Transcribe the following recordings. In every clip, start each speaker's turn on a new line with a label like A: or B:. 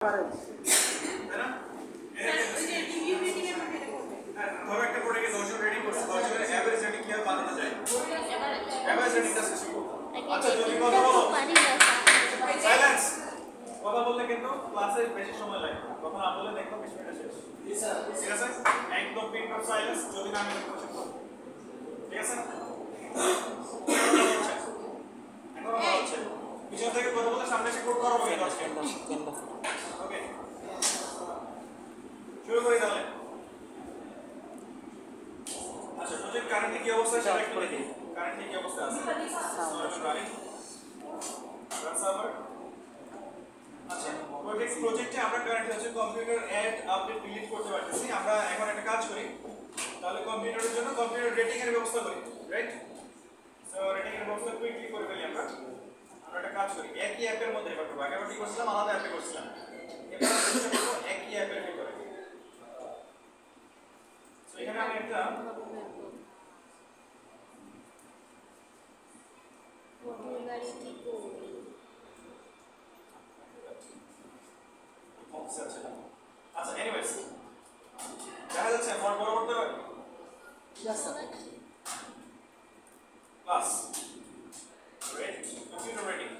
A: তাই না? ধরো একটা প্রোডাক্টে 10 জন রেডি করছে, 10 জনের এভারেজ রেটিং কিভাবে বানানো যায়? এভারেজ রেটিং ডিসকাস করব। আচ্ছা যদি কথা বলো সাইলেন্স, কথা বললে কিন্তু ক্লাসে বেশি সময় লাগে, তখন বলে দেখো 20 মিনিট শেষ। জি স্যার, ঠিক আছে? একদম পিন অফ সাইলেন্স, যদি না আমি কোশ্চেন করব, ঠিক আছে? এখন হচ্ছে পিছন থেকে কথা বলতে সামনে এসে কোড করাবো এই 10 মিনিট। ওকে, শুরু করি তাহলে। আচ্ছা প্রজেক্ট কারেন্টলি কি অবস্থা সেটা একটু দেখি। কারেন্টলি কি অবস্থা আছে? Running run server. আচ্ছা প্রজেক্টে আমরা কারেন্টলি হচ্ছে কম্পিউটার অ্যাড আপডেট ডিলিট করতে পারতেছি। আমরা এখন একটা কাজ করি, তাহলে কম্পিউটারের জন্য কম্পিউটার রেটিং এর ব্যবস্থা করি, রাইট? সো রেটিং এর ব্যবস্থা কুইকলি করে ফেলি আমরা। আমরা একটা কাজ করি, একই অ্যাপের মধ্যে এবার ভাগাভাগি করছিলাম, আলাদা অ্যাপে করছিলাম, এবার চেষ্টা করব একই অ্যাপের ভিতরে। সো এখানে আমি একটা আচ্ছা এনিওয়েজ দেখা যাচ্ছে আমার পরবর্তী ক্লাস রেট কম্পিউটার রেটিং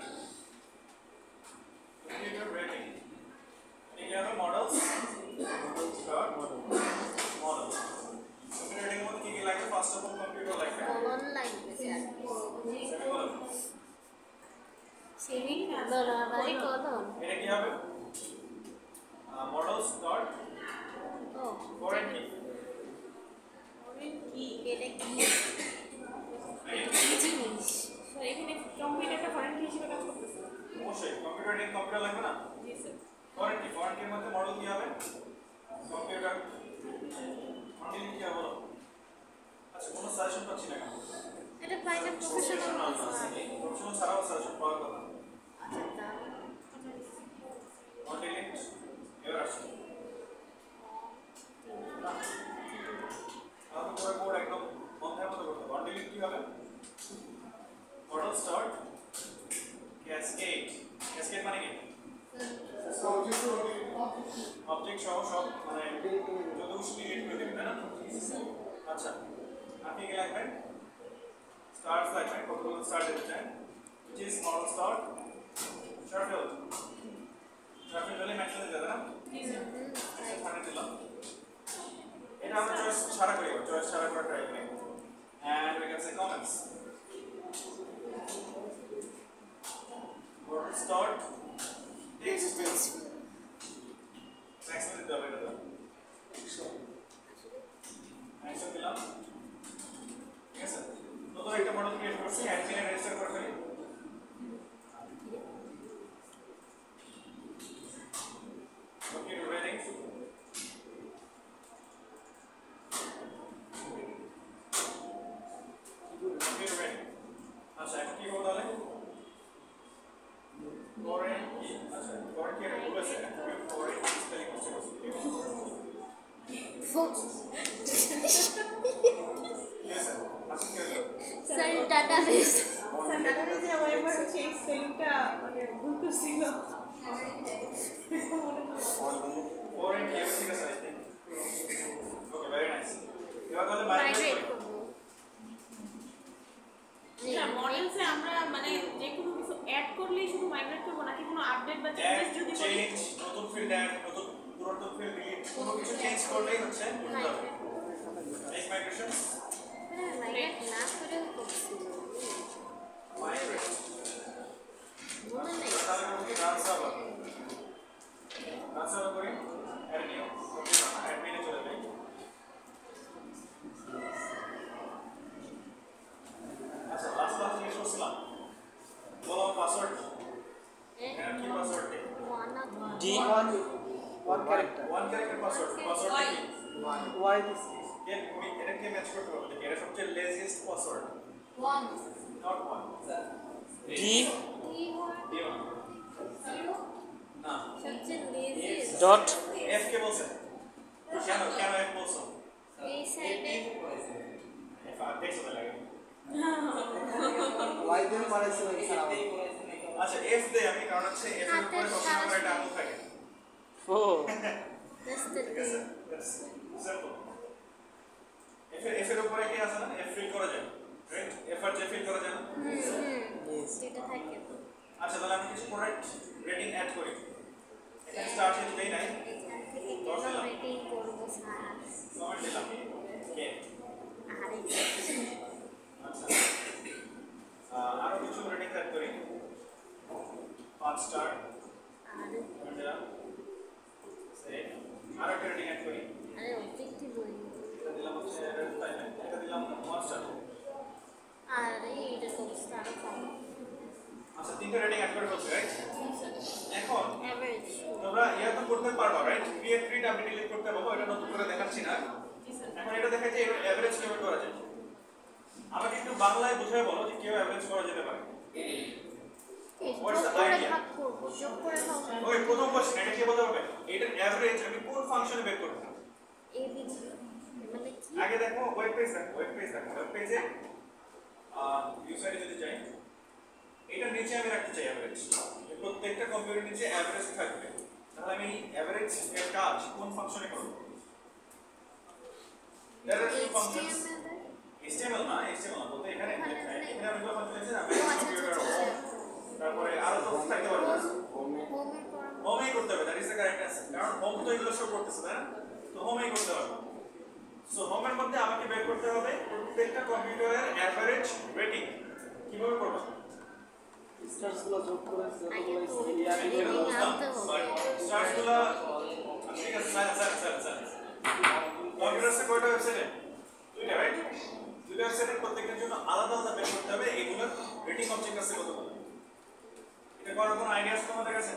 A: এই হলো models start models computer rating মধ্যে কি কি লাগবে? ফার্স্ট অফ অল কম্পিউটার লাগবে,
B: কলন লাগবে স্যার, সেমি বরাবরই কলন।
A: এটা কি হবে? মডেলস ডট
B: ও
A: ফরেন কি
B: কি এটা কি কি জিনিস?
C: স্যার এখানে কম্পিউটারটা ফরেন কি হিসেবে কাজ করতেছে?
A: অবশ্যই কম্পিউটার রেটিং কম্পিউটার লাগবে না?
C: জি স্যার।
A: ফরেন কির মধ্যে মডেল কি হবে? কম্পিউটার মডেল কি হবে বলো? আচ্ছা কোনো সাজেশন পাচ্ছি না কেন?
B: এটা বাইরে প্রফেশনাল
A: প্রফেশনাল ছাড়াও সাজেশন পাওয়ার কথা।
B: আচ্ছা
A: মডেল এবার আসছে তাহলে পুরো কোড একদম বন্ধের মতো করতে হবে। মডেল কি হবে? Model start cascade. ক্যাসকেড মানে কি? অবজেক্ট সহ সব মানে যত খুশি ডিলিট করে দিবেন, তাই না? আচ্ছা আপনি কি লাগবেন? স্টার্টস লাগবে, কতগুলো স্টার্ট দিতে চান? which is model start shuffle shuffle হলে ম্যাচ হয়ে যাবে না?
C: জি স্যার।
A: এখানে দিলাম, এটা আমরা চয়েস ছাড়া করি, চয়েস ছাড়া করে ট্রাই করি and we can say comments model start text field text field দিতে হবে, এটা action দিলাম, ঠিক আছে? নতুন একটা মডেল ক্রিয়েট করছি, অ্যাডমিনে রেজিস্টার করে ফেলি। ওকে রেটিং আচ্ছা এখন কি করব তাহলে? ফরেন কি? আচ্ছা ফরেন কি ভুল আছে? ফরেন স্পেলিং মিস্টেক আছে।
B: স্যার ডাটাবেস
C: স্যার ডাটাবেসে আমার একবার হচ্ছে এই স্পেলিংটা মানে ভুল করছিল।
A: ফরেন কি ঠিক আছে I think. Okay very nice. এবার তাহলে মাইগ্রেট
B: মাইগ্রেট
A: করি।
B: করব।
C: স্যার মডেলসে আমরা মানে যে কোনো কিছু অ্যাড করলেই শুধু মাইগ্রেট করব নাকি কোনো আপডেট বা চেঞ্জেস যদি করি?
A: চেঞ্জ নতুন ফিল্ড অ্যাড, নতুন পুরাতন ফিল্ড ডিলিট, কোনো কিছু চেঞ্জ করলেই হচ্ছে নেক্সট মাইগ্রেশন।
B: হ্যাঁ মাইগ্রেট না করেও করছি,
A: মাইগ্রেট
B: মনে নেই।
A: তাহলে করব কি? রান সার্ভার করি, অ্যাড নিউ অ্যাডমিনে চলে যাই। আচ্ছা লাস্ট ক্লাস জিজ্ঞেস করছিলাম, বলো পাসওয়ার্ড এখানে কি পাসওয়ার্ড দেই?
D: One character.
A: One character password কি?
D: Why this?
A: এটা কি ম্যাচ করতে পারবে? এটা সবচেয়ে লেজিয়েস্ট password,
B: one
A: not one
D: D.
B: কি হয়
A: দিও না
B: সবচেয়ে লেজিয়েস্ট
D: Dot.
A: এফ কে বলছে? কেন এফ বলছো?
B: এই সাইডে
A: এফ আর দেখছো লাগে।
D: Why then পড়াইছিল স্যার?
A: আচ্ছা এফ দেই আমি, কারণ হচ্ছে এফ এর উপরে সবসময় একটা আঙুল থাকে, ঠিক আছে সিম্পল এফ এর উপরে কি আছে না এফ ফিল করা যায় right F R J feel করা যায় না
B: যেটা থাকে তো
A: আচ্ছা তাহলে আমি কিছু প্রোডাক্ট রেটিং অ্যাড করি এখানে স্টার্ট হিট দেই নাই
B: এখান থেকে কেন রেটিং করবো স্যার
A: কমেন্ট দিলাম কে
B: আরে
A: আচ্ছা আরো কিছু রেটিং অ্যাড করি 5 স্টার
B: আরে
A: কমেন্ট দিলাম সেভ আরো একটা রেটিং অ্যাড করি
B: আরে অবজেক্টিভ বলি
A: এটা দিলাম হচ্ছে রেড ফাইভ এটা দিলাম 1 স্টার
B: আরে এটা তো স্টার কম
A: আচ্ছা তিনটা রেটিং অ্যাড করে ফেলছি রাইট এখন
B: এভারেজ
A: তোমরা ইয়া তো করতে পারবা রাইট ক্রিয়েট প্রিন্ট আমি ডিলিট করতে পারবো এটা নতুন করে দেখাচ্ছি না এখন এটা দেখাই যে এভারেজ কিভাবে করা যায় আমাকে একটু বাংলায় বুঝিয়ে বলো যে কিভাবে এভারেজ করা যেতে পারে What's the idea?
B: ভাগ করবো যোগ করে ভাগ করবো
A: ওই প্রথম কোশ্চেন এটা কি বলতে হবে এটার এভারেজ আমি কোন ফাংশনে বের করব
B: এবিজি মানে কি
A: আগে দেখো ওয়েব পেজ দেখো ওয়েব পেজে ইউজারে যদি যাই এটার নিচে আমি রাখতে চাই এভারেজ প্রত্যেকটা কম্পিউটার নিচে এভারেজ থাকবে তাহলে আমি এভারেজ এর কাজ কোন ফাংশনে করব there are two functions HTML না বলতে এখানে এখানে আমি কোন ফাংশন আছে না কম্পিউটার তারপরে আরো তো থাকতে পারবে
B: হোমে করা
A: হোমেই করতে হবে that is the correct answer কারণ হোম তো এগুলো শো করতেছে তাই না তো হোমেই করতে হবে সো হোমের মধ্যে আমাকে বের করতে হবে প্রত্যেকটা কম্পিউটারের এভারেজ রেটিং কিভাবে করব
D: স্টার্সগুলো যোগ করে
B: আগে তো
A: এটা
B: রেটিং আনতে
A: বুঝলাম
B: হবে
A: স্টার্সগুলো ঠিক আছে স্যার কম্পিউটারসে কয়টা ওয়েবসাইটে দুইটা রাইট দুইটা ওয়েবসাইটের প্রত্যেকটার জন্য আলাদা আলাদা বের করতে হবে এগুলোর রেটিং অবজেক্ট আছে কতগুলো এটা করার কোনো আইডিয়া আছে তোমাদের কাছে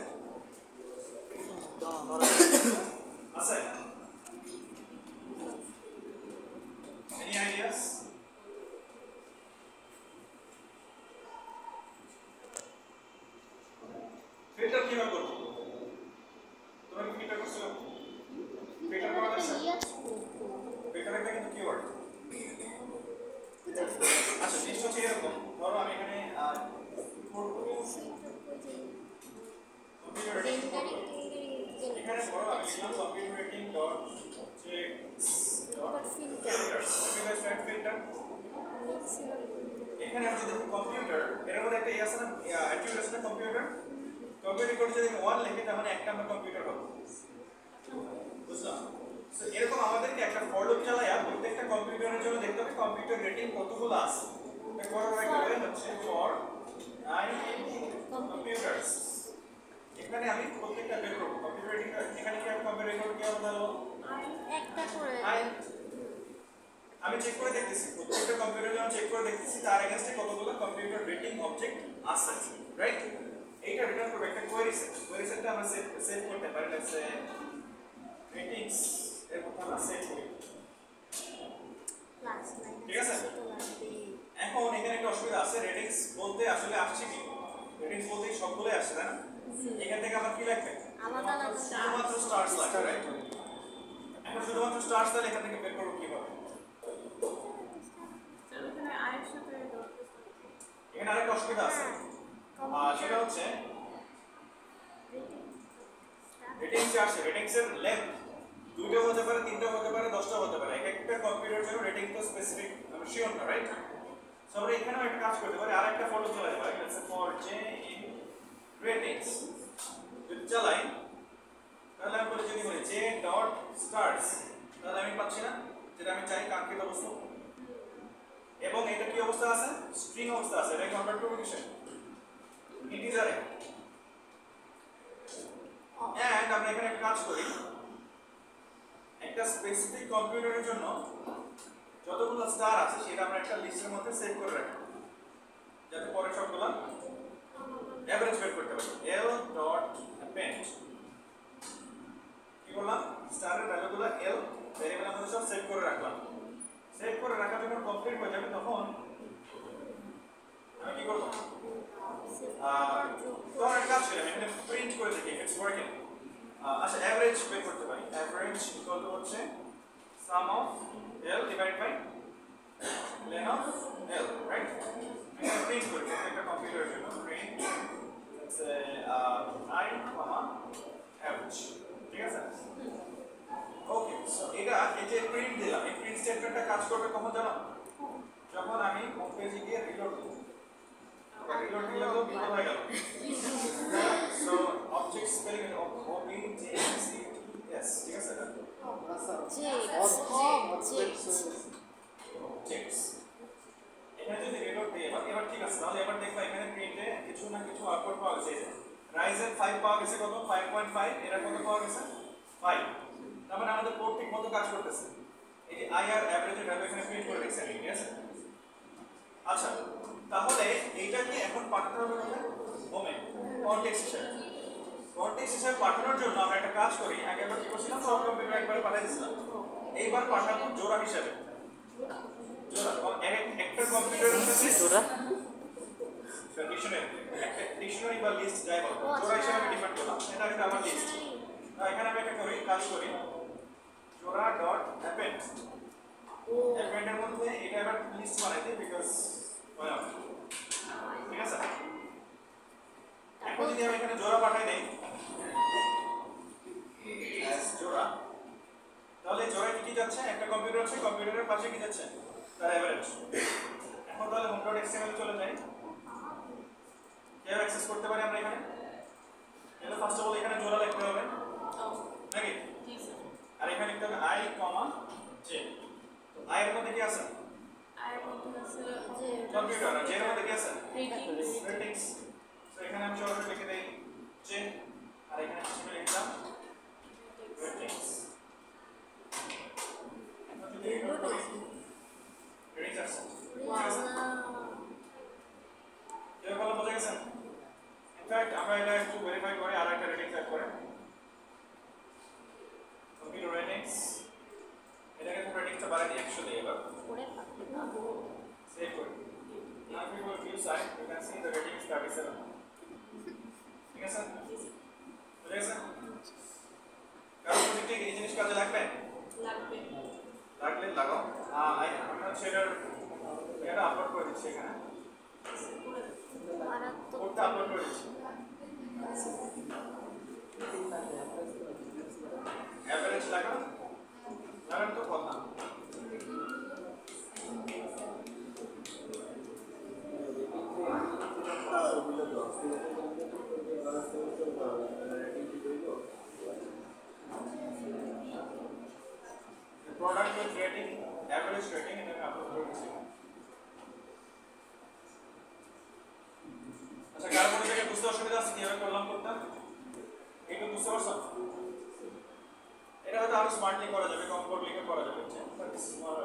A: আছে any ideas ফিল্টার কিভাবে করব তোমরা কি ফিল্টার করছো ফিল্টার করা যাচ্ছে ফিল্টার একটা কিন্তু কিওয়ার্ড আচ্ছা জিনিস হচ্ছে এরকম ধরো আমি এখানে কম্পিউটার রেটিং এখানে ধরো আমি লিখলাম কম্পিউটার রেটিং ডট ফিল্টার এখানে আমি যদি কম্পিউটার এর মধ্যে একটা আছে না অ্যাট্রিবিউট আছে না কম্পিউটার কোড যদি 1 লিখি তার মানে একটা আমরা কম্পিউটার পাবো বুঝলাম সো এরকম আমাদেরকে একটা ফর লুপ চালায়া প্রত্যেকটা কম্পিউটারের জন্য দেখতে হবে কম্পিউটার রেটিং কতগুলো আছে এটা করার একটা ওয়ে হচ্ছে ফর আই কম্পিউটারস এখানে আমি প্রত্যেকটা বের করব কম্পিউটার রেটিং এখানে কি আমি কম্পিউটার রেটিং কি হবে তাহলে
B: একটা করে
A: আমি চেক করে দেখতেছি প্রত্যেকটা কম্পিউটার যখন চেক করে দেখতেছি তার এগেইনস্টে কতগুলো কম্পিউটার রেটিং অবজেক্ট আছে রাইট এইটা রিটার্ন করবে একটা কোয়েরি সেটটা আমরা সেভ করতে পারি লেটস সে রেটিংস এর মধ্যে আমরা সেভ করি
B: ক্লাস
A: ঠিক আছে এখন এখানে একটা অসুবিধা আছে রেটিংস বলতে আসলে আসছে কি রেটিংস বলতে সবগুলোই আসছে তাই না এখান থেকে আমার কি লাগবে
B: আলাদা আলাদা
A: শুধুমাত্র স্টারস লাগবে রাইট এখন শুধুমাত্র স্টারস তাহলে এখান থেকে বের করব কিভাবে
C: এখানে আয়ের সাথে
A: এখানে আরেকটা অসুবিধা আছে সেটা হচ্ছে রেটিংস আসে রেটিংস এর লেন্থ দুটো হতে পারে তিনটা হতে পারে 10টা হতে পারে এক একটা কম্পিউটার জন্য রেটিং তো স্পেসিফিক আমি শিওর না রাইট সো আমরা এখানেও একটা কাজ করতে পারি আরেকটা ফটো চলে যাবে let's say for J in ratings যদি চালাই তাহলে আমি যদি বলি জে ডট স্টার্স তাহলে আমি পাচ্ছি না যেটা আমি চাই কাঙ্ক্ষিত বস্তু এবং এটা কি অবস্থা আছে স্ট্রিং অবস্থা আছে এটা কনভার্ট করব কিসে ইন্টিজারে এন্ড আমরা এখানে একটা কাজ করি একটা স্পেসিফিক কম্পিউটারের জন্য যতগুলো স্টার আছে সেটা আমরা একটা লিস্টের মধ্যে সেভ করে রাখি যাতে পরে সবগুলো এভারেজ বের করতে পারি l ডট append কি বললাম স্টারের ভ্যালুগুলো l ভেরিয়েবল আমাদের সব সেভ করে রাখলাম সেভ করে রাখা যখন কমপ্লিট হয়ে যাবে তখন আমি কি করব তখন একটা কাজ করি আমি এখানে প্রিন্ট করে দেখি ইটস ওয়ার্কিং আচ্ছা এভারেজ বের করতে পারি এভারেজ ইকুয়াল টু হচ্ছে sum of l divide by len of l right আমি প্রিন্ট করি একটা কম্পিউটারের জন্য print let's say i, average ঠিক আছে চেকস এখানে যদি রেকর্ড দিই এবার ঠিক আছে তাহলে এবার দেখবা এখানে প্রিন্টে কিছু না কিছু আউটপুট পাওয়া গেছে রাইজেন 5 পাওয়া গেছে কত 5.5 এরা কত পাওয়া গেছে 5 তার মানে আমাদের কোড ঠিক মতো কাজ করতেছে এই যে আইআর এভারেজের ভ্যালু এখানে প্রিন্ট করে রেখেছে ঠিক আছে আচ্ছা তাহলে এইটা কি এখন পাঠাতে হবে কোথায় হোমে কনটেক্সট হিসেবে কনটেক্সট হিসেবে পাঠানোর জন্য আমরা একটা কাজ করি আগে আমরা কি করছিলাম সব কম্পিউটার একবার পাঠিয়ে দিয়েছিলাম এইবার পাঠাবো জোড়া হিসেবে জোড়া একটা কম্পিউটারের সাথে
D: জোড়া
A: ডিকশনারি বা লিস্ট যাই বলো জোড়া হিসেবে আমি ডিফাইন করলাম এটা একটা আমার লিস্ট এখানে আমি একটা করি কাজ করি জোড়া ডট অ্যাপেন্ড অ্যাপেন্ডের মধ্যে এটা এবার লিস্ট বানাই দিই বিকজ ঠিক আছে এখন যদি আমি এখানে জোড়া পাঠাই দেই জোড়া তাহলে জোড়া কি যাচ্ছে একটা কম্পিউটার আছে কম্পিউটারের পাশে কি যাচ্ছে তার এভারেজ এখন তাহলে home.xml চলে যাই কিভাবে অ্যাক্সেস করতে পারি আমরা এখানে তাহলে ফার্স্ট অফ অল এখানে জোড়া লিখতে হবে নাকি
C: জি স্যার
A: আর এখানে লিখতে হবে i, j i এর মধ্যে কি আছে
C: আর মধ্যে আছে
B: যে
A: কম্পিউটার আর j এর মধ্যে কি আছে
C: রেটিংস
A: রেটিংস তো এখানে আমি সরাসরি লিখে দেই j আর এখানে হিসেবে লিখলাম রেটিংস রেটিংস আছে এবার ভালো বোঝা গেছে ইনফ্যাক্ট আমরা এটা একটু ভেরিফাই করে আর একটা রেটিংস অ্যাড করে কম্পিউটার রেটিংস এটাকে তো রেটিংসটা বাড়াই দিই অ্যাকচুয়ালি এবার
B: করে পাঠাতে পারবো
A: সেভ করি now if you go view site you can see the rating is 37 ঠিক আছে বুঝা গেছে কারণ প্রজেক্টে এই জিনিস কাজে লাগবে
C: লাগবে
A: লাগলে লাগাও আমি হচ্ছে এটা আপলোড করে দিচ্ছি এখানে
B: মারাত্মক
A: কোডটা আপলোড করে দিচ্ছি এভারেজ লাগাও লাগান তো কথা product with rating average rating and then upload করে দিচ্ছি আচ্ছা কার মধ্যে থেকে বুঝতে অসুবিধা আছে কিভাবে করলাম করতে একটু বুঝতে পারছো এটা হয়তো আরো স্মার্টলি করা যাবে কম কোড লিখে করা যাবে বাট দিস ইজ নট